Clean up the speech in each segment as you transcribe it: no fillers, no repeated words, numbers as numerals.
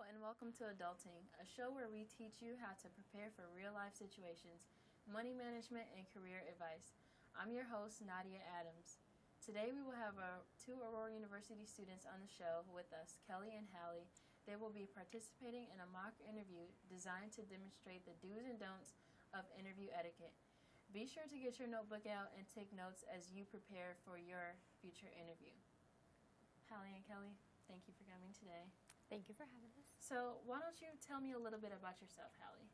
and welcome to Adulting, a show where we teach you how to prepare for real-life situations, money management, and career advice. I'm your host, Nadia Adams. Today we will have two Aurora University students on the show with us, Kelly and Hallie. They will be participating in a mock interview designed to demonstrate the do's and don'ts of interview etiquette. Be sure to get your notebook out and take notes as you prepare for your future interview. Hallie and Kelly, thank you for coming today. Thank you for having us. So why don't you tell me a little bit about yourself, Hallie?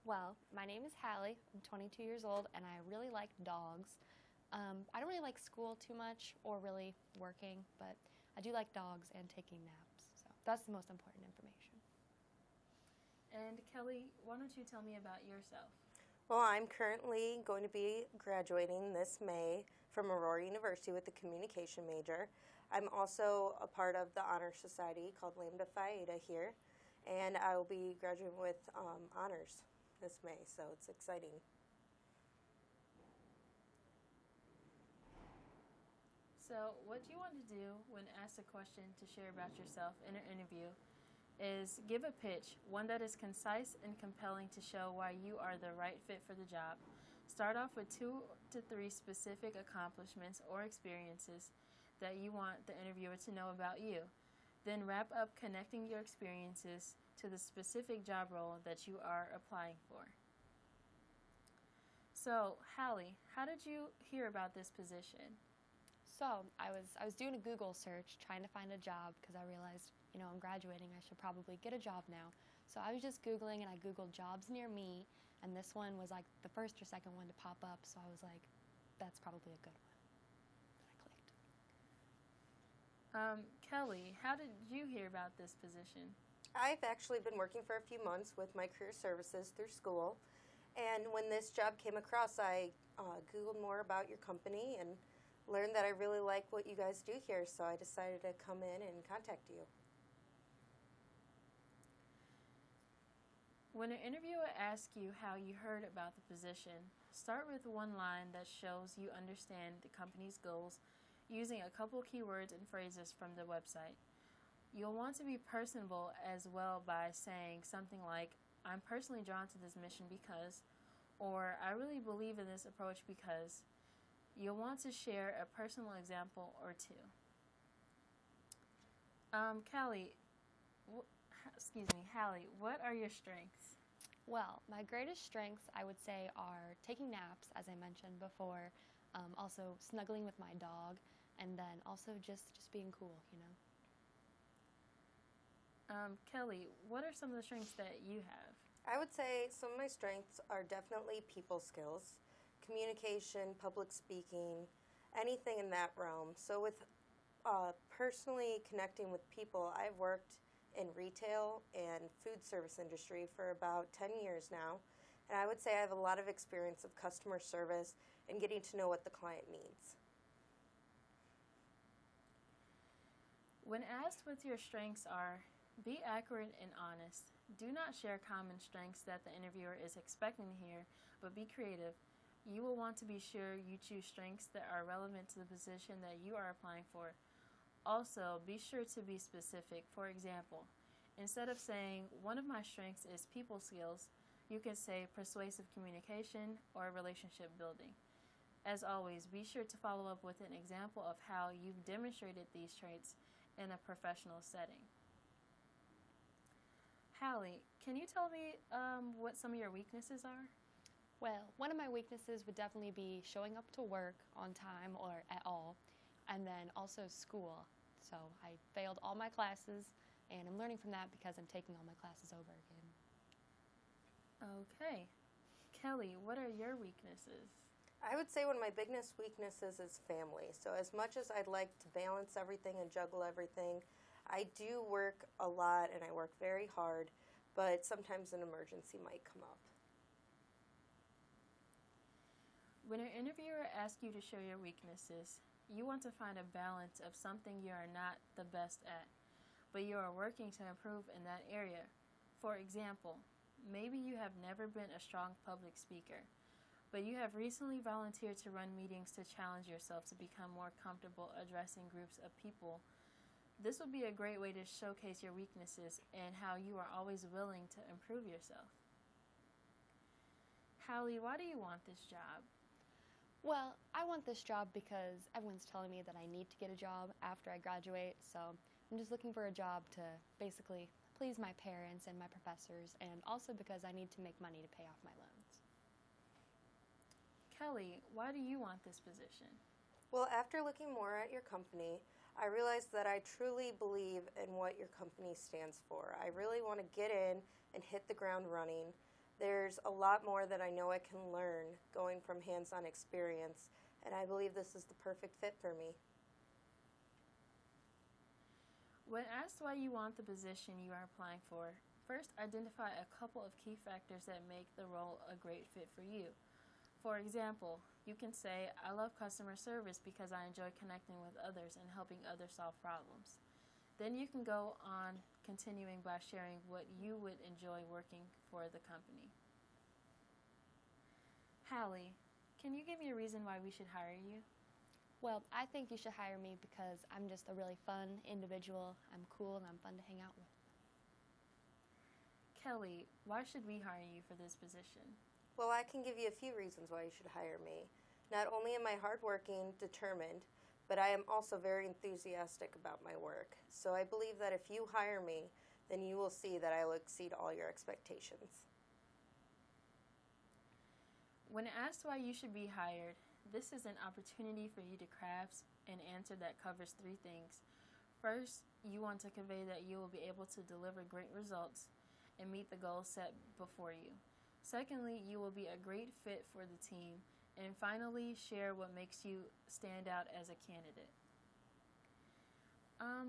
Well, my name is Hallie. I'm 22 years old, and I really like dogs. I don't really like school too much or really working, but I do like dogs and taking naps. So that's the most important information. And Kelly, why don't you tell me about yourself? Well, I'm currently going to be graduating this May from Aurora University with a communication major. I'm also a part of the honor society called Lambda Phi Eta here, and I will be graduating with honors this May, so it's exciting. So what you want to do when asked a question to share about yourself in an interview is give a pitch, one that is concise and compelling to show why you are the right fit for the job. Start off with 2 to 3 specific accomplishments or experiences that you want the interviewer to know about you. Then wrap up connecting your experiences to the specific job role that you are applying for. So, Hallie, how did you hear about this position? So I was doing a Google search trying to find a job because I realized, I'm graduating. I should probably get a job now. So I was just Googling, and I Googled jobs near me, and this one was like the first or second one to pop up. So I was like, that's probably a good one. I clicked. Kelly, how did you hear about this position? I've actually been working for a few months with my career services through school, and when this job came across, I Googled more about your company and learned that I really like what you guys do here, so I decided to come in and contact you. When an interviewer asks you how you heard about the position, start with one line that shows you understand the company's goals using a couple keywords and phrases from the website. You'll want to be personable as well by saying something like, I'm personally drawn to this mission because, or I really believe in this approach because. You'll want to share a personal example or two. Hallie, what are your strengths? Well, my greatest strengths, I would say, are taking naps, as I mentioned before, also snuggling with my dog, and then also just being cool, Kelly, what are some of the strengths that you have? I would say some of my strengths are definitely people skills, communication, public speaking, anything in that realm. So with personally connecting with people, I've worked in retail and food service industry for about 10 years now, and I would say I have a lot of experience of customer service and getting to know what the client needs. When asked what your strengths are, be accurate and honest. Do not share common strengths that the interviewer is expecting to hear, but be creative. You will want to be sure you choose strengths that are relevant to the position that you are applying for. Also, be sure to be specific. For example, instead of saying, one of my strengths is people skills, you can say persuasive communication or relationship building. As always, be sure to follow up with an example of how you've demonstrated these traits in a professional setting. Hallie, can you tell me what some of your weaknesses are? Well, one of my weaknesses would definitely be showing up to work on time or at all, and then also school. So I failed all my classes, and I'm learning from that because I'm taking all my classes over again. Okay. Kelly, what are your weaknesses? I would say one of my biggest weaknesses is family. So as much as I'd like to balance everything and juggle everything, I do work a lot and I work very hard, but sometimes an emergency might come up. When an interviewer asks you to share your weaknesses, you want to find a balance of something you are not the best at, but you are working to improve in that area. For example, maybe you have never been a strong public speaker, but you have recently volunteered to run meetings to challenge yourself to become more comfortable addressing groups of people This would be a great way to showcase your weaknesses and how you are always willing to improve yourself. Hallie, why do you want this job? Well, I want this job because everyone's telling me that I need to get a job after I graduate, so I'm just looking for a job to basically please my parents and my professors, and also because I need to make money to pay off my loans. Kelly, why do you want this position? Well, after looking more at your company, I realized that I truly believe in what your company stands for. I really want to get in and hit the ground running. There's a lot more that I know I can learn going from hands-on experience, and I believe this is the perfect fit for me. When asked why you want the position you are applying for, first identify a couple of key factors that make the role a great fit for you. For example, you can say, I love customer service because I enjoy connecting with others and helping others solve problems. Then you can go on continuing by sharing what you would enjoy working for the company. Hallie, can you give me a reason why we should hire you? Well, I think you should hire me because I'm just a really fun individual. I'm cool and I'm fun to hang out with. Kelly, why should we hire you for this position? Well, I can give you a few reasons why you should hire me. Not only am I hardworking, determined, but I am also very enthusiastic about my work. So I believe that if you hire me, then you will see that I will exceed all your expectations. When asked why you should be hired, this is an opportunity for you to craft an answer that covers three things. First, you want to convey that you will be able to deliver great results and meet the goals set before you. Secondly, you will be a great fit for the team. And finally, share what makes you stand out as a candidate.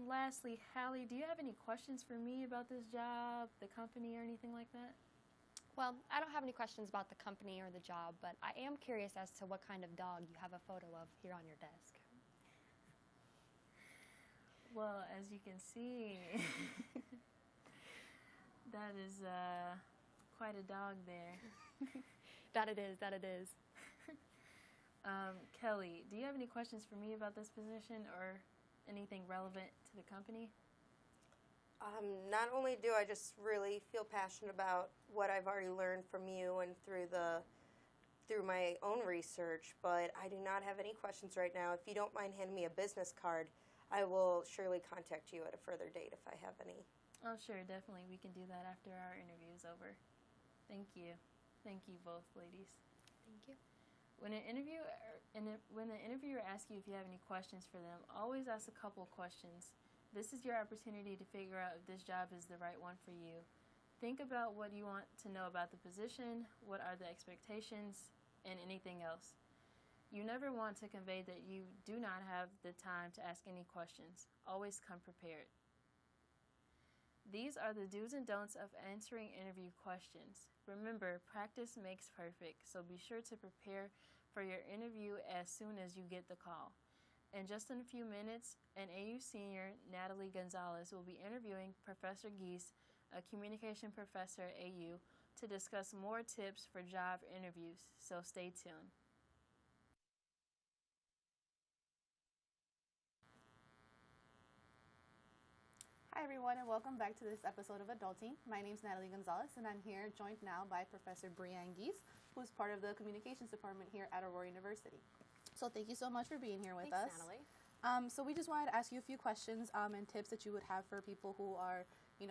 Lastly, Hallie, do you have any questions for me about this job, the company, or anything like that? Well, I don't have any questions about the company or the job, but I am curious as to what kind of dog you have a photo of here on your desk. Well, as you can see, that is quite a dog there. That it is. Kelly, do you have any questions for me about this position or anything relevant to the company? Not only do I just really feel passionate about what I've already learned from you and through my own research, but I do not have any questions right now. If you don't mind handing me a business card, I will surely contact you at a further date if I have any. Oh, sure, definitely. We can do that after our interview is over. Thank you. Thank you both, ladies. Thank you. When the interviewer asks you if you have any questions for them, always ask a couple questions. This is your opportunity to figure out if this job is the right one for you. Think about what you want to know about the position, what are the expectations, and anything else. You never want to convey that you do not have the time to ask any questions. Always come prepared. These are the do's and don'ts of answering interview questions. Remember, practice makes perfect, so be sure to prepare for your interview as soon as you get the call. In just a few minutes, an AU senior, Natalie Gonzalez, will be interviewing Professor Geese, a communication professor at AU, to discuss more tips for job interviews, so stay tuned. Hi everyone, and welcome back to this episode of Adulting. My name is Natalie Gonzalez, and I'm here joined now by Professor Brianne Geese, who's part of the communications department here at Aurora University. So thank you so much for being here with us. Thanks, Natalie. So we just wanted to ask you a few questions and tips that you would have for people who are,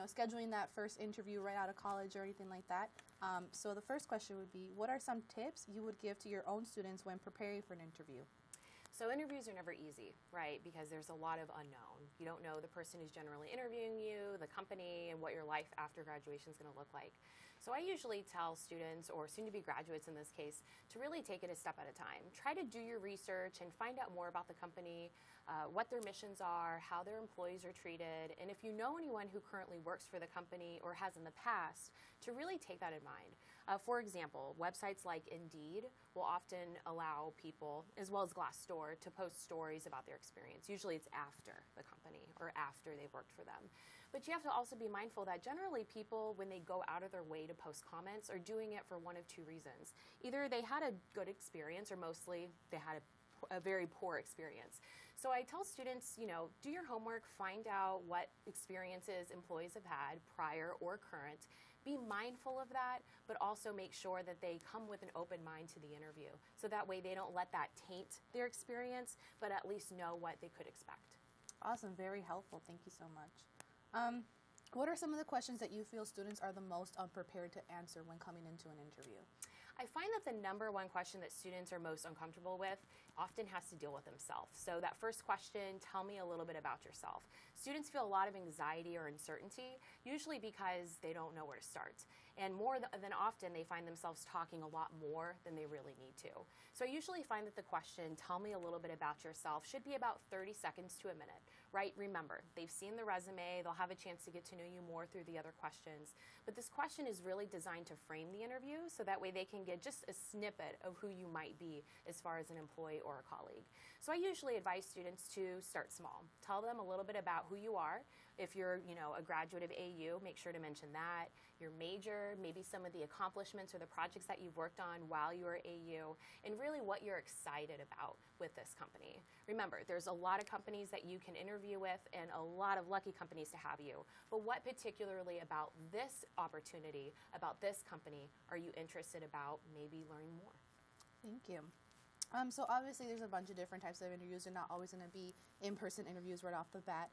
scheduling that first interview right out of college or anything like that. So the first question would be, what are some tips you would give to your own students when preparing for an interview? So interviews are never easy, right? Because there's a lot of unknown. You don't know the person who's generally interviewing you, the company, and what your life after graduation is going to look like. So I usually tell students, or soon-to-be graduates in this case, to really take it a step at a time. Try to do your research and find out more about the company, what their missions are, how their employees are treated, and if you know anyone who currently works for the company or has in the past, to really take that in mind. For example, websites like Indeed will often allow people, as well as Glassdoor, to post stories about their experience. Usually it's after the company or after they've worked for them. But you have to also be mindful that generally people, when they go out of their way to post comments, are doing it for one of two reasons. Either they had a good experience or mostly they had a very poor experience. So I tell students, do your homework, find out what experiences employees have had, prior or current. Be mindful of that, but also make sure that they come with an open mind to the interview. So that way they don't let that taint their experience, but at least know what they could expect. Awesome, very helpful. Thank you so much. What are some of the questions that you feel students are the most unprepared to answer when coming into an interview? I find that the number one question that students are most uncomfortable with often has to deal with themselves. So that first question, tell me a little bit about yourself. Students feel a lot of anxiety or uncertainty, usually because they don't know where to start. And more than often, they find themselves talking a lot more than they really need to. So I usually find that the question, tell me a little bit about yourself, should be about 30 seconds to a minute, right? Remember, they've seen the resume, they'll have a chance to get to know you more through the other questions. But this question is really designed to frame the interview so that way they can get just a snippet of who you might be as far as an employee or a colleague. So I usually advise students to start small. Tell them a little bit about who you are. If you're, a graduate of AU, make sure to mention that. Your major, maybe some of the accomplishments or the projects that you've worked on while you were at AU, and really what you're excited about with this company. Remember, there's a lot of companies that you can interview with and a lot of lucky companies to have you. But what particularly about this opportunity, about this company, are you interested about maybe learning more? Thank you. So obviously there's a bunch of different types of interviews. They're not always going to be in-person interviews right off the bat.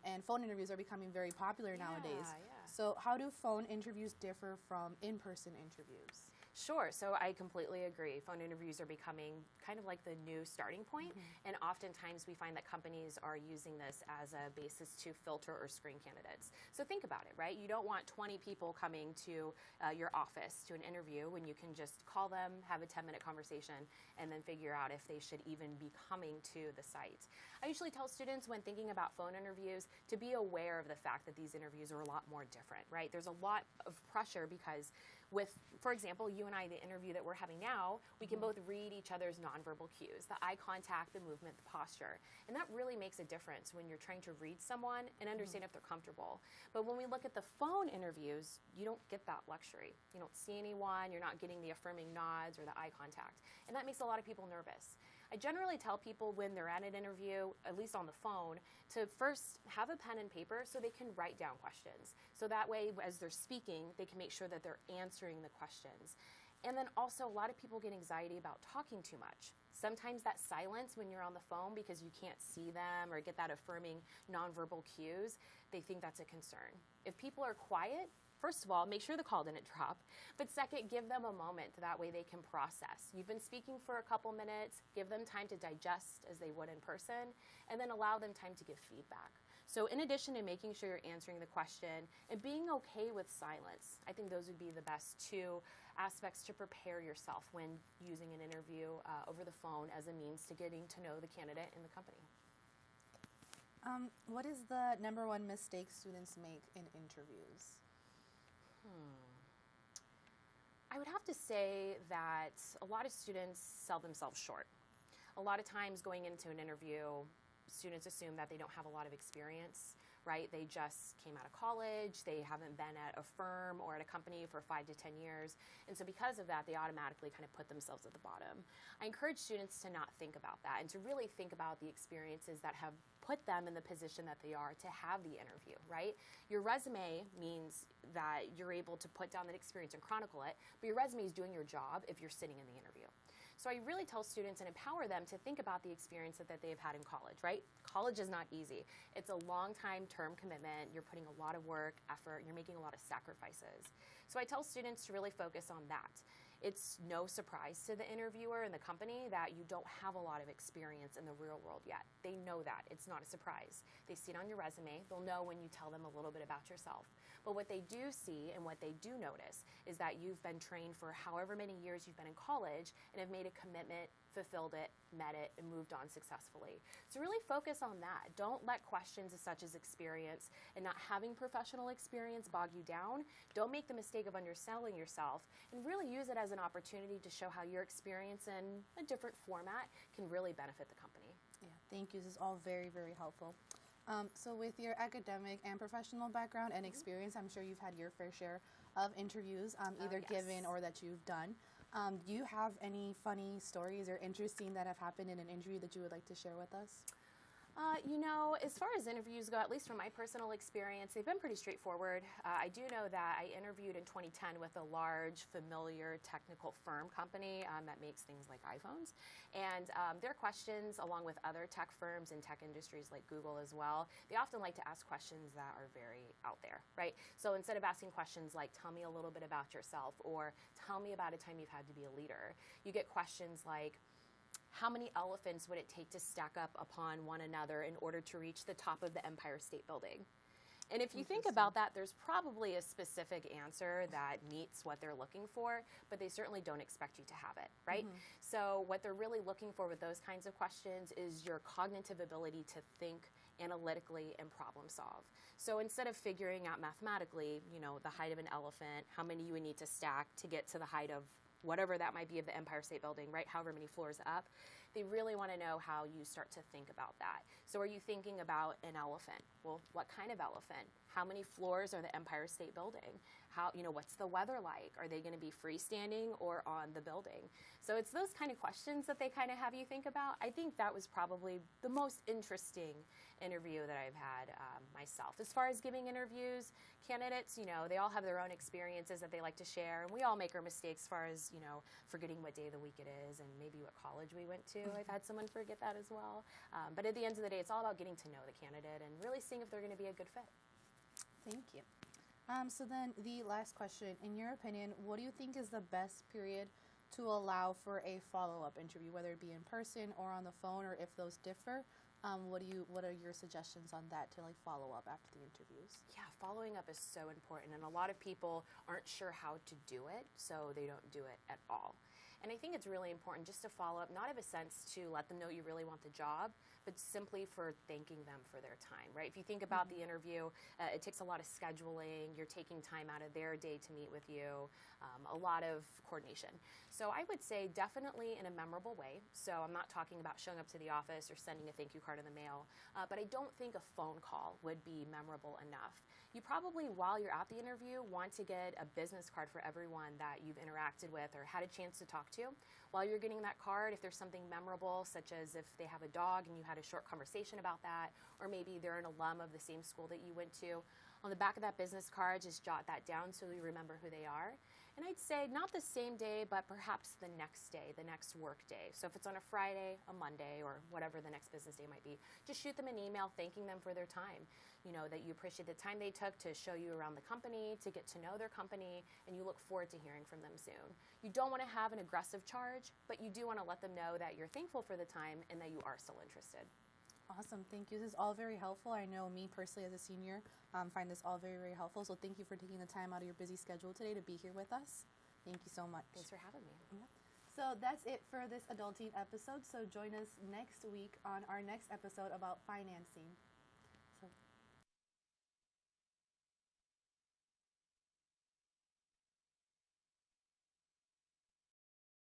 And phone interviews are becoming very popular nowadays. Yeah. So how do phone interviews differ from in-person interviews? Sure. So I completely agree. Phone interviews are becoming kind of like the new starting point. And oftentimes we find that companies are using this as a basis to filter or screen candidates. So think about it, right? You don't want 20 people coming to your office to an interview when you can just call them, have a 10-minute conversation, and then figure out if they should even be coming to the site. I usually tell students when thinking about phone interviews to be aware of the fact that these interviews are a lot more different, right? There's a lot of pressure because for example, you and I, the interview that we're having now, we can both read each other's nonverbal cues, the eye contact, the movement, the posture. And that really makes a difference when you're trying to read someone and understand if they're comfortable. But when we look at the phone interviews, you don't get that luxury. You don't see anyone, you're not getting the affirming nods or the eye contact. And that makes a lot of people nervous. I generally tell people when they're at an interview, at least on the phone, to first have a pen and paper so they can write down questions. So that way, as they're speaking, they can make sure that they're answering the questions. And then also, a lot of people get anxiety about talking too much. Sometimes that silence when you're on the phone because you can't see them or get that affirming nonverbal cues, they think that's a concern. If people are quiet, first of all, make sure the call didn't drop. But second, give them a moment. That way they can process. You've been speaking for a couple minutes. Give them time to digest as they would in person, and then allow them time to give feedback. So in addition to making sure you're answering the question and being okay with silence, I think those would be the best two aspects to prepare yourself when using an interview over the phone as a means to getting to know the candidate and the company. What is the number one mistake students make in interviews? I would have to say that a lot of students sell themselves short. A lot of times going into an interview, students assume that they don't have a lot of experience, right? They just came out of college, they haven't been at a firm or at a company for 5 to 10 years, and so because of that, they automatically kind of put themselves at the bottom. I encourage students to not think about that and to really think about the experiences that have put them in the position that they are to have the interview, right? Your resume means that you're able to put down that experience and chronicle it, but your resume is doing your job if you're sitting in the interview. So I really tell students and empower them to think about the experience that they've had in college, right? College is not easy. It's a long time term commitment. You're putting a lot of work, effort, you're making a lot of sacrifices. So I tell students to really focus on that. It's no surprise to the interviewer and the company that you don't have a lot of experience in the real world yet. They know that. It's not a surprise. They see it on your resume. They'll know when you tell them a little bit about yourself. But what they do see and what they do notice is that you've been trained for however many years you've been in college and have made a commitment, fulfilled it, met it, and moved on successfully. So really focus on that. Don't let questions such as experience and not having professional experience bog you down. Don't make the mistake of underselling yourself, and really use it as an opportunity to show how your experience in a different format can really benefit the company. Yeah, thank you. This is all very, very helpful. So with your academic and professional background and experience, I'm sure you've had your fair share of interviews, either yes. given or that you've done. Do you have any funny stories or interesting that have happened in an interview that you would like to share with us? As far as interviews go, at least from my personal experience, they've been pretty straightforward. I do know that I interviewed in 2010 with a large, familiar technical firm company that makes things like iPhones. And their questions, along with other tech firms and tech industries like Google as well, they often like to ask questions that are very out there, right? So instead of asking questions like, tell me a little bit about yourself, or tell me about a time you've had to be a leader, you get questions like, how many elephants would it take to stack up upon one another in order to reach the top of the Empire State Building? And if you think about that, there's probably a specific answer that meets what they're looking for, but they certainly don't expect you to have it, right? So what they're really looking for with those kinds of questions is your cognitive ability to think analytically and problem solve. So instead of figuring out mathematically, the height of an elephant, how many you would need to stack to get to the height of whatever that might be of the Empire State Building, right? However many floors up, they really want to know how you start to think about that. So are you thinking about an elephant? Well, what kind of elephant? How many floors are the Empire State Building? What's the weather like? Are they going to be freestanding or on the building? So it's those kind of questions that they kind of have you think about. I think that was probably the most interesting interview that I've had myself. As far as giving interviews, candidates, they all have their own experiences that they like to share, and we all make our mistakes as far as, forgetting what day of the week it is and maybe what college we went to. I've had someone forget that as well. But at the end of the day, it's all about getting to know the candidate and really seeing if they're going to be a good fit. Thank you. So then the last question, in your opinion, what do you think is the best period to allow for a follow-up interview, whether it be in person or on the phone, or if those differ? What are your suggestions on that to follow up after the interviews? Yeah, following up is so important, and a lot of people aren't sure how to do it, so they don't do it at all. And I think it's really important just to follow up, not of a sense to let them know you really want the job, but simply for thanking them for their time, right? If you think about the interview, it takes a lot of scheduling. You're taking time out of their day to meet with you, a lot of coordination. So I would say definitely in a memorable way. So I'm not talking about showing up to the office or sending a thank you card in the mail, but I don't think a phone call would be memorable enough. You probably, while you're at the interview, want to get a business card for everyone that you've interacted with or had a chance to talk to. While you're getting that card, if there's something memorable, such as if they have a dog and you had a short conversation about that, or maybe they're an alum of the same school that you went to, on the back of that business card, just jot that down so you remember who they are. And I'd say not the same day, but perhaps the next day, the next work day. So if it's on a Friday, a Monday, or whatever the next business day might be, just shoot them an email thanking them for their time. That you appreciate the time they took to show you around the company, to get to know their company, and you look forward to hearing from them soon. You don't want to have an aggressive charge, but you do want to let them know that you're thankful for the time and that you are still interested. Awesome. Thank you. This is all very helpful. I know me personally as a senior find this all very, very helpful. So thank you for taking the time out of your busy schedule today to be here with us. Thank you so much. Thanks for having me. So that's it for this Adulting episode. So join us next week on our next episode about financing. So